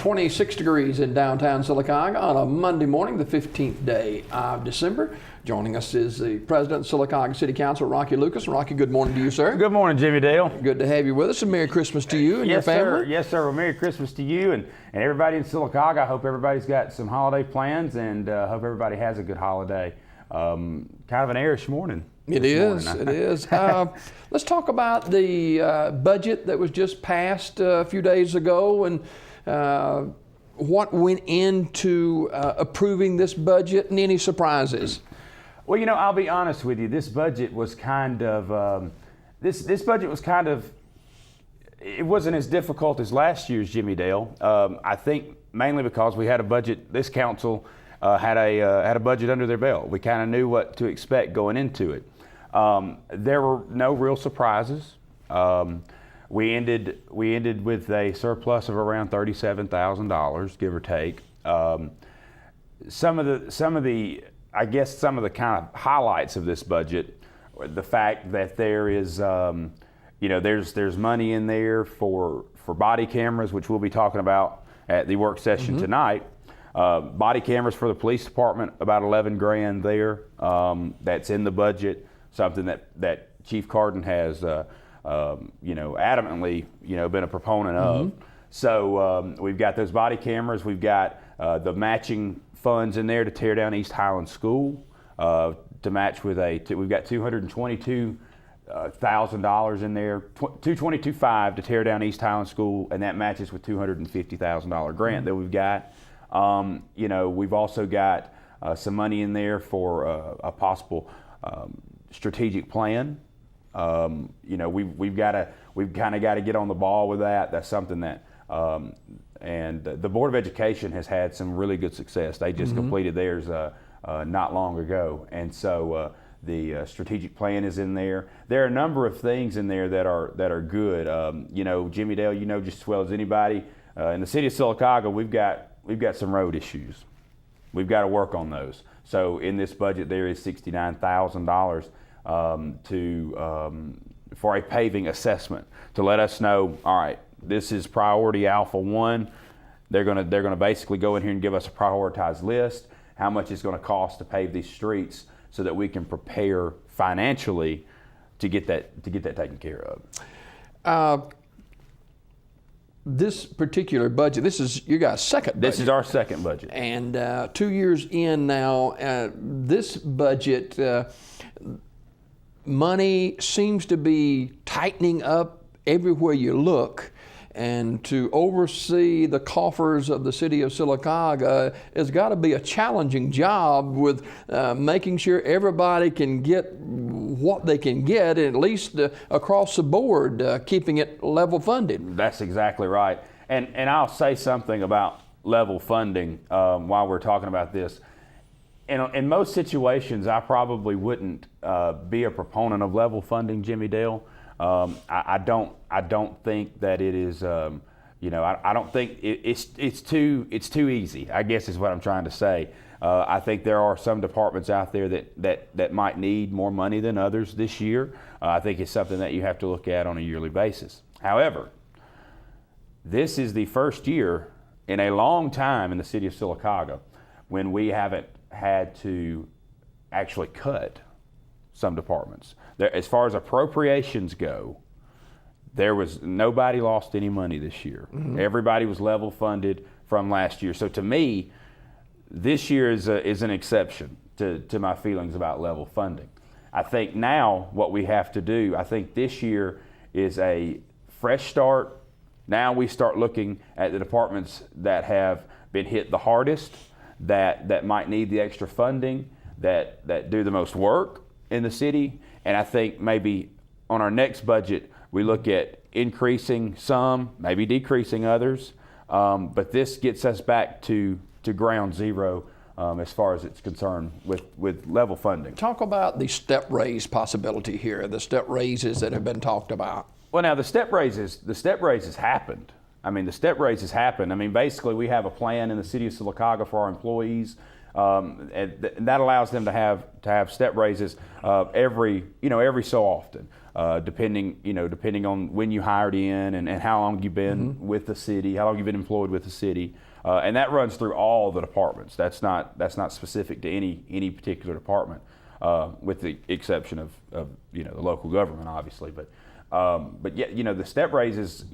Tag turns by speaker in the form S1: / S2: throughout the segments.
S1: 26 degrees in downtown Sylacauga on a Monday morning, the 15th day of December. Joining us is the President of Sylacauga City Council, Rocky Lucas. Rocky, good morning to you, sir.
S2: Good morning, Jimmy Dale.
S1: Good to have you with us, and Merry Christmas to you and your family.
S2: Sir. Yes, sir. Well, Merry Christmas to you and everybody in Sylacauga. I hope everybody's got some holiday plans, and hope everybody has a good holiday. Kind of an airish morning.
S1: It is. Let's talk about the budget that was just passed a few days ago, and what went into approving this budget, and any surprises.
S2: Well, you know, I'll be honest with you. This budget was kind of this budget was kind of, it wasn't as difficult as last year's, Jimmy Dale. I think mainly because we had a budget. This council had a budget under their belt. We kind of knew what to expect going into it. There were no real surprises. We ended with a surplus of around $37,000, give or take. Some of the kind of highlights of this budget, the fact that there is, there's money in there for body cameras, which we'll be talking about at the work session tonight. Body cameras for the police department, about 11 grand there. That's in the budget, something that Chief Carden has, adamantly, been a proponent of. So we've got those body cameras. We've got the matching funds in there to tear down East Highland School, to match with we've got $222,000 in there, $222,500 to tear down East Highland School, and that matches with $250,000 grant that we've got. We've also got some money in there for a possible strategic plan. We've kind of got to get on the ball with that. That's something that, and the Board of Education has had some really good success. They just completed theirs not long ago, and so the strategic plan is in there. There are a number of things in there that are good. Jimmy Dale, just as well as anybody in the city of Sylacauga, we've got some road issues. We've got to work on those. So in this budget, there is $69,000 for a paving assessment to let us know, all right, this is priority alpha 1. They're gonna basically go in here and give us a prioritized list, how much it's gonna cost to pave these streets, so that we can prepare financially to get that taken care of. This
S1: particular budget, this is your guys' second budget.
S2: This is our second budget.
S1: And 2 years in now, this budget, money seems to be tightening up everywhere you look. And to oversee the coffers of the city of Sylacauga has got to be a challenging job, with making sure everybody can get what they can get, at least across the board, keeping it level funded.
S2: That's exactly right. And I'll say something about level funding while we're talking about this. In most situations, I probably wouldn't be a proponent of level funding, Jimmy Dale. I don't think that it is. I don't think it's too easy, I guess is what I'm trying to say. I think there are some departments out there that might need more money than others this year. I think it's something that you have to look at on a yearly basis. However, this is the first year in a long time in the city of Sylacauga when we haven't had to actually cut some departments. As far as appropriations go, nobody lost any money this year. Everybody was level funded from last year. So to me, this year is an exception to my feelings about level funding. I think now what we have to do, I think this year is a fresh start. Now we start looking at the departments that have been hit the hardest, that might need the extra funding, that do the most work in the city. And I think maybe on our next budget, we look at increasing some, maybe decreasing others. But this gets us back to ground zero as far as it's concerned with level funding.
S1: Talk about the step raise possibility here, the step raises that have been talked about.
S2: Well, now the step raises happened. I mean, basically we have a plan in the city of Sylacauga for our employees And that allows them to have step raises every so often, depending on when you hired in and how long you've been with the city, how long you've been employed with the city, and that runs through all the departments. That's not specific to any particular department, with the exception of the local government, obviously. But yeah, the step raises.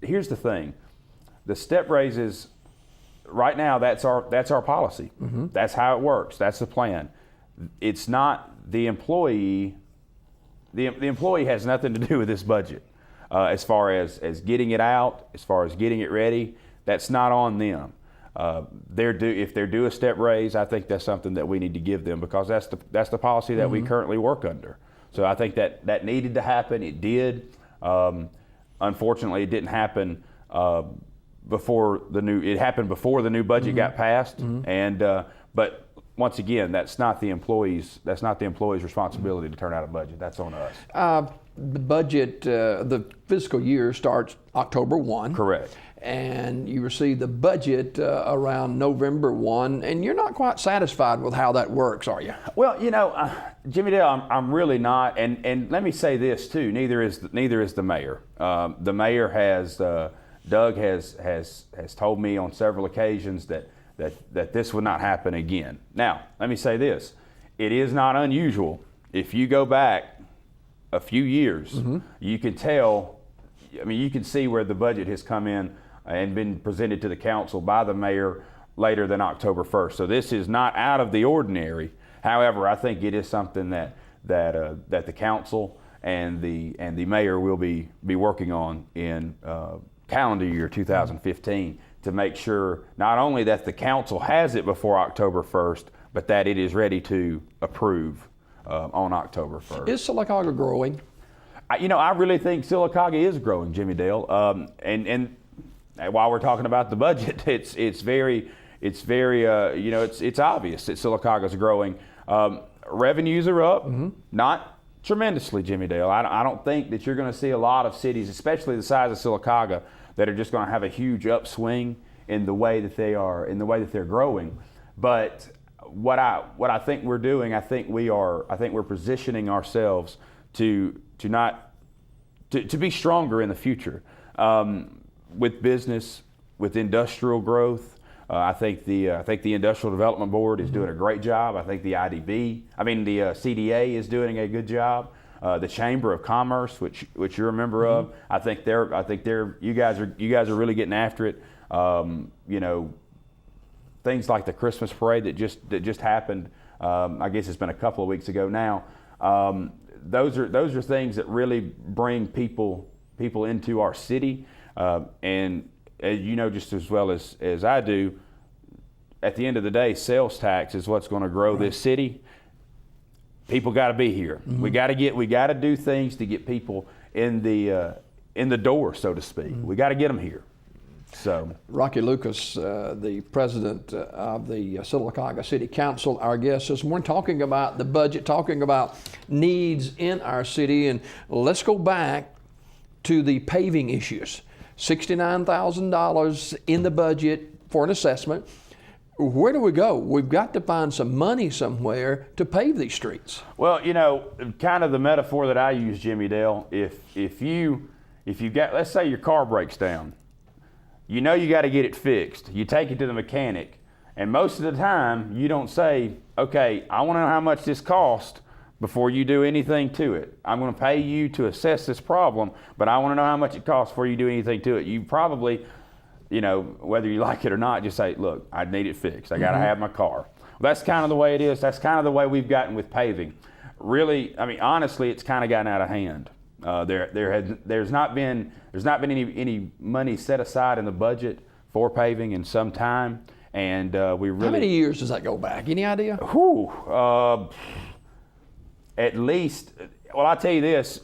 S2: Here's the thing: the step raises. Right now, that's our policy. That's how it works. That's the plan. It's not the employee. The employee has nothing to do with this budget, as far as getting it out, as far as getting it ready. That's not on them. If they're due a step raise, I think that's something that we need to give them, because that's the policy that we currently work under. So I think that needed to happen. It did. Unfortunately, it didn't happen. It happened before the new budget got passed, but once again, that's not the employee's responsibility to turn out a budget. That's on us.
S1: The budget, the fiscal year starts October 1.
S2: Correct.
S1: And you receive the budget around November 1, and you're not quite satisfied with how that works, are you?
S2: Well, Jimmy Dale, I'm really not, and let me say this too. Neither is the mayor. The mayor has. Doug has told me on several occasions that this would not happen again. Now, let me say this. It is not unusual. If you go back a few years, you can tell, you can see where the budget has come in and been presented to the council by the mayor later than October 1st. So this is not out of the ordinary. However, I think it is something that the council and the mayor will be working on in calendar year 2015 to make sure not only that the council has it before October 1st, but that it is ready to approve on October 1st.
S1: Is Sylacauga growing?
S2: I really think Sylacauga is growing, Jimmy Dale. And while we're talking about the budget, it's very it's obvious that Sylacauga is growing. Revenues are up, not tremendously, Jimmy Dale. I don't think that you're going to see a lot of cities, especially the size of Sylacauga, that are just going to have a huge upswing in the way that they're growing. But what I think we're doing, I think we're positioning ourselves to be stronger in the future, with business, with industrial growth. I think the Industrial Development Board is doing a great job. I think the CDA is doing a good job. The Chamber of Commerce, which you're a member of, I think you guys are really getting after it. Things like the Christmas parade that just happened. I guess it's been a couple of weeks ago now. Those are things that really bring people into our city, and just as well as I do, at the end of the day, sales tax is what's going to grow this city. People got to be here. We got to do things to get people in the door, so to speak. We got to get them here. So,
S1: Rocky Lucas, the president of the Sylacauga City Council, our guest this morning, talking about the budget, talking about needs in our city. And let's go back to the paving issues. $69,000 in the budget for an assessment. Where do we go? We've got to find some money somewhere to pave these streets.
S2: Well, kind of the metaphor that I use, Jimmy Dale, if you got, let's say your car breaks down, you got to get it fixed. You take it to the mechanic, and most of the time you don't say, okay, I want to know how much this cost before you do anything to it. I'm going to pay you to assess this problem, but I want to know how much it costs before you do anything to it. You probably, whether you like it or not, just say, look, I need it fixed. I got to have my car. Well, that's kind of the way it is. That's kind of the way we've gotten with paving. Really, honestly, it's kind of gotten out of hand. There's not been any money set aside in the budget for paving in some time, and we really.
S1: How many years does that go back? Any idea?
S2: At least, well, I'll tell you this.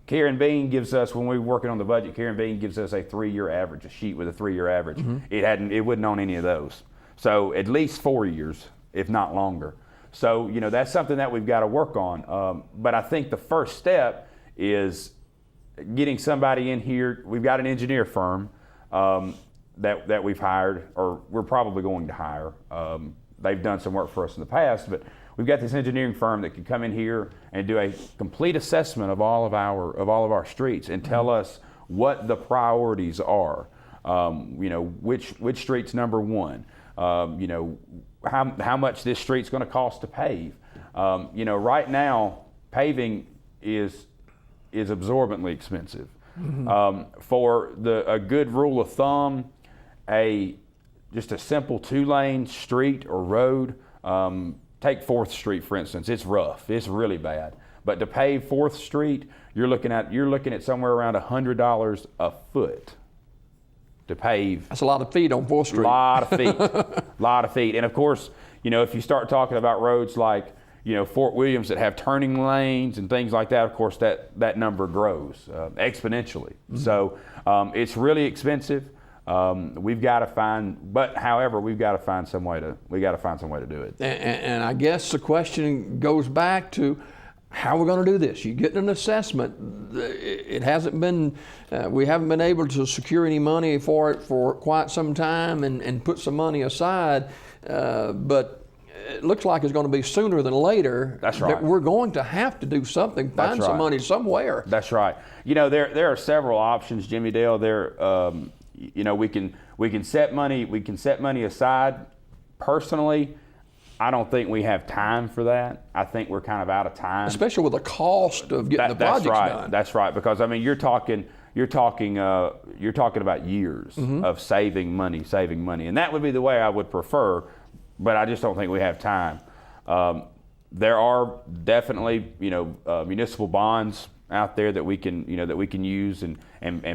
S2: Karen Bean gives us, when we were working on the budget, Karen Bean gives us a 3-year average, a sheet with a 3-year average. It wasn't on any of those. So at least 4 years, if not longer. So, that's something that we've got to work on. But I think the first step is getting somebody in here. We've got an engineer firm that we've hired, or we're probably going to hire. they've done some work for us in the past, but we've got this engineering firm that can come in here and do a complete assessment of all of our streets and tell us what the priorities are. Which street's number one. How much this street's going to cost to pave. Right now paving is absorbently expensive. For a good rule of thumb, just a simple 2-lane street or road. Take 4th Street for instance. It's rough. It's really bad. But to pave 4th Street, you're looking at somewhere around $100 a foot to pave.
S1: That's a lot of feet on 4th Street.
S2: Lot of feet. And of course, if you start talking about roads like Fort Williams that have turning lanes and things like that, of course that number grows exponentially. So it's really expensive. We've got to find some way to do it.
S1: And I guess the question goes back to how we're going to do this. You get an assessment. It hasn't been, we haven't been able to secure any money for it for quite some time and put some money aside, but it looks like it's going to be sooner than later.
S2: That's right.
S1: That we're going to have to do something, find some money somewhere.
S2: That's right. There are several options, Jimmy Dale. We can set money aside. Personally, I don't think we have time for that. I think we're kind of out of time,
S1: especially with the cost of getting the projects done.
S2: That's right. Because you're talking about years of saving money, and that would be the way I would prefer. But I just don't think we have time. There are definitely municipal bonds out there that we can use and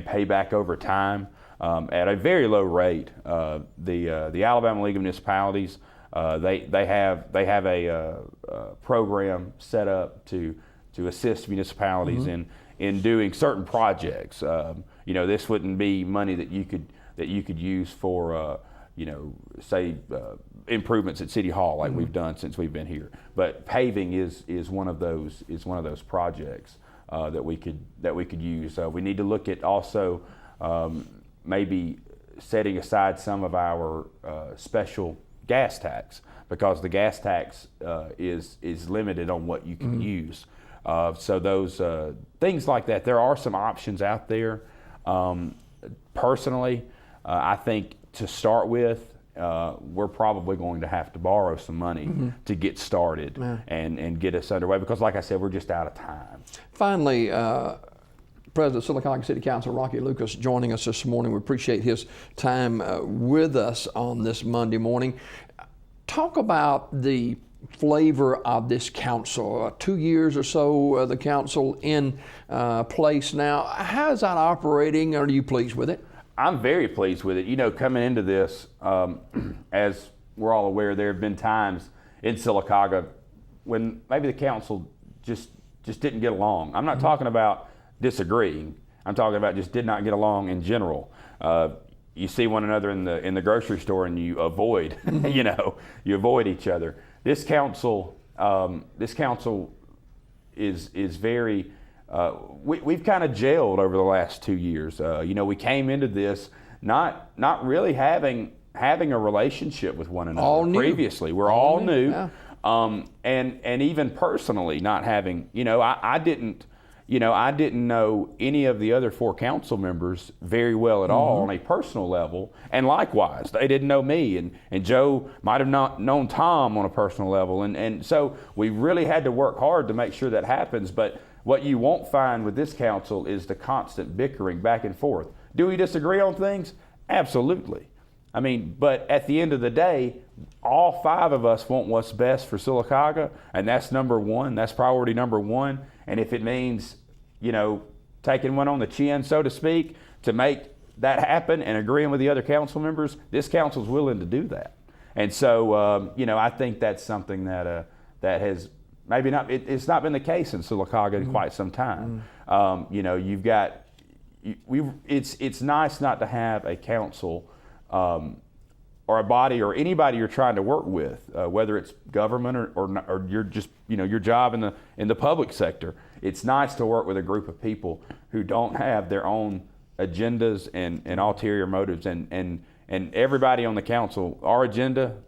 S2: pay back over time at a very low rate. The Alabama League of Municipalities, they have a program set up to assist municipalities in doing certain projects. This wouldn't be money that you could use for improvements at City Hall like we've done since we've been here. But paving is one of those projects that we could use. We need to look at also maybe setting aside some of our special gas tax, because the gas tax is limited on what you can use. So those things like that, there are some options out there. Personally, I think to start with, we're probably going to have to borrow some money to get started and get us underway, because like I said, we're just out of time.
S1: Finally, President of Sylacauga City Council, Rocky Lucas, joining us this morning. We appreciate his time with us on this Monday morning. Talk about the flavor of this council. 2 years or so, the council in place now. How is that operating? Are you pleased with it?
S2: I'm very pleased with it. Coming into this, as we're all aware, there have been times in Sylacauga when maybe the council just didn't get along. I'm not talking about disagreeing. I'm talking about just did not get along in general. You see one another in the grocery store and you avoid, you avoid each other. This council is very. We've kind of gelled over the last 2 years. We came into this not really having a relationship with one another.
S1: All new.
S2: Previously. We're all new. Yeah. And even personally not having, I didn't know any of the other 4 council members very well at all on a personal level, and likewise, they didn't know me, and Joe might have not known Tom on a personal level, and so we really had to work hard to make sure that happens. But what you won't find with this council is the constant bickering back and forth. Do we disagree on things? Absolutely. But at the end of the day, all 5 of us want what's best for Sylacauga, and that's number one. That's priority number one. And if it means, taking one on the chin, so to speak, to make that happen and agreeing with the other council members, this council's willing to do that. And so, I think that's something that has maybe not. It's not been the case in Sylacauga in quite some time. You've got. It's nice not to have a council or a body or anybody you're trying to work with, whether it's government or you're just your job in the public sector. It's nice to work with a group of people who don't have their own agendas and ulterior motives, and everybody on the council. Our agenda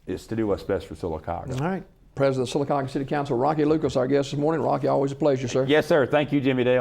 S2: is to do what's best for Sylacauga.
S1: All right. President of Sylacauga City Council, Rocky Lucas, our guest this morning. Rocky, always a pleasure, sir.
S2: Yes, sir. Thank you, Jimmy Dale.